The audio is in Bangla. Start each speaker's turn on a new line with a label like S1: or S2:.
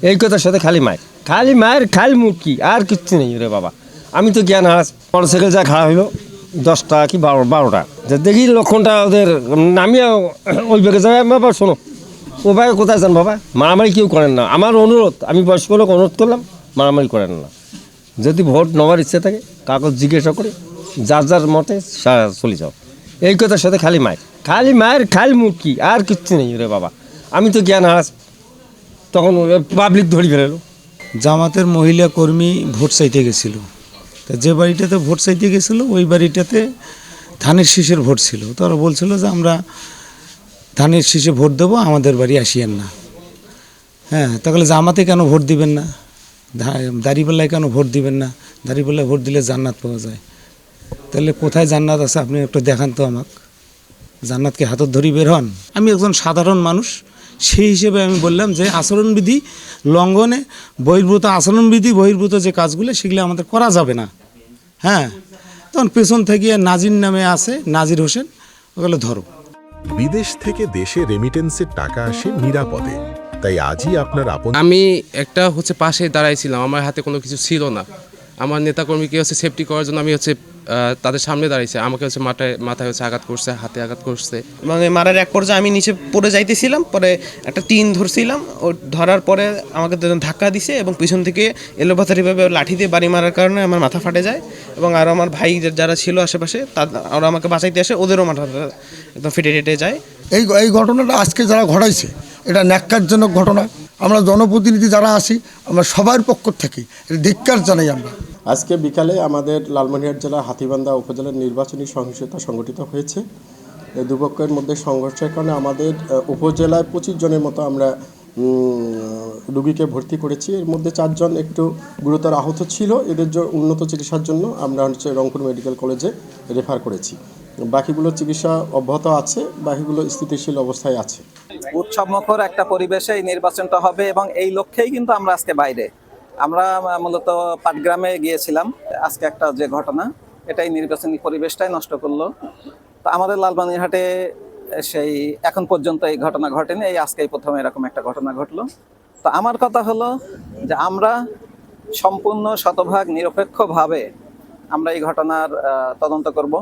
S1: এই কথার সাথে খালি মায়ের খালি মুরগি আর কিচ্ছু নেই রে বাবা। আমি তো জ্ঞান হারাস, মোটরসাইকেল যা খারাপ হইলো 10টা কি 12টা, যে দেখি লক্ষণটা ওদের নামিয়ে ওই বেগে যাবে। বাবা শোনো, ও ভাই কোথায় যান বাবা, মারামারি কেউ করেন না। আমার অনুরোধ, আমি বয়স্ক লোক অনুরোধ করলাম, মারামারি করেন না। যদি ভোট নেওয়ার ইচ্ছে থাকে কাগজ জিজ্ঞাসা করে যার যার মতে চলে যাও। এই কথার সাথে খালি মায়ের খালি মুরগি আর কিচ্ছু নেই রে বাবা। আমি তো জ্ঞান হারাস, তখন পাবলিক ধরি ফেলেলো।
S2: জামাতের মহিলা কর্মী ভোট চাইতে গেছিল, তা যে বাড়িটাতে ভোট চাইতে গেছিলো ওই বাড়িটাতে ধানের শীষের ভোট ছিল। তারা বলছিল যে আমরা ধানের শীষে ভোট দেবো, আমাদের বাড়ি আসিয়েন না। হ্যাঁ, তাহলে জামাতে কেন ভোট দিবেন না, দাঁড়িপাল্লায় কেন ভোট দিবেন না? দাঁড়িপাল্লায় ভোট দিলে জান্নাত পাওয়া যায়। তাহলে কোথায় জান্নাত আছে আপনি একটু দেখান তো আমাকে। জান্নাতকে হাতত ধরি বের হন। আমি একজন সাধারণ মানুষ, সেই হিসেবে আমি বললাম যে আচরণবিধি লঙ্ঘনে বহির্ভূত যে কাজগুলো সেগুলো আমাদের করা যাবে না। হ্যাঁ, তখন পেছন থেকে নাজির নামে আছে, নাজির হোসেন, ওগুলো ধরো।
S3: বিদেশ থেকে দেশে রেমিটেন্সের টাকা আসে নিরাপদে, তাই আজই আপনার আপন।
S4: আমি একটা পাশে দাঁড়াইছিলাম, আমার হাতে কোনো কিছু ছিল না। আমার নেতাকর্মীকে সেফটি করার জন্য আমি তাদের সামনে দাঁড়াইছে। আমাকে মাথায় আঘাত করছে, হাতে আঘাত করছে।
S5: মানে মারার এক পর্যায়ে আমি নিচে পড়ে যাইতেছিলাম, পরে একটা টিন ধরছিলাম, ও ধরার পরে আমাকে ধাক্কা দিছে এবং পিছন থেকে এলোপাথারিভাবে লাঠি দিয়ে বাড়ি মারার কারণে আমার মাথা ফাটে যায়। এবং আরও আমার ভাই যারা ছিল আশেপাশে ওরা আমাকে বাঁচাইতে আসে, ওদেরও মাথা একদম ফেটে যায়।
S6: এই ঘটনাটা আজকে যারা ঘটাইছে এটা ন্যাক্কারজনক ঘটনা। আমরা জনপ্রতিনিধি যারা আছি আমরা সবার পক্ষ থেকে এটা ধিক্কার জানাই। আমরা
S7: আজকে বিকালে আমাদের লালমনিরহাট জেলার হাতীবান্ধা উপজেলার নির্বাচনী সহিংসতা সংঘটিত হয়েছে। এই দুপক্ষের মধ্যে সংঘর্ষের কারণে আমাদের উপজেলায় 25 জনের মতো আমরা রোগীকে ভর্তি করেছি। এর মধ্যে 4 জন একটু গুরুতর আহত ছিল। এদের উন্নত চিকিৎসার জন্য আমরা রংপুর মেডিকেল কলেজে রেফার করেছি। বাকিগুলো চিকিৎসা অব্যাহত আছে, বাকিগুলো স্থিতিশীল অবস্থায় আছে।
S8: উৎসবমুখর একটা পরিবেশে এই নির্বাচনটা হবে এবং এই লক্ষ্যেই কিন্তু আমরা আজকে বাইরে, আমরা মূলত পাটগ্রামে গিয়েছিলাম। আজকে একটা যে ঘটনা, এটাই নির্বাচনী পরিবেশটাই নষ্ট করলো। তো আমাদের লালমনিরহাটে সেই এখন পর্যন্ত এই ঘটনা ঘটেনি, এই আজকেই প্রথম এরকম একটা ঘটনা ঘটলো। তো আমার কথা হলো যে আমরা সম্পূর্ণ শতভাগ নিরপেক্ষভাবে আমরা এই ঘটনার তদন্ত করব।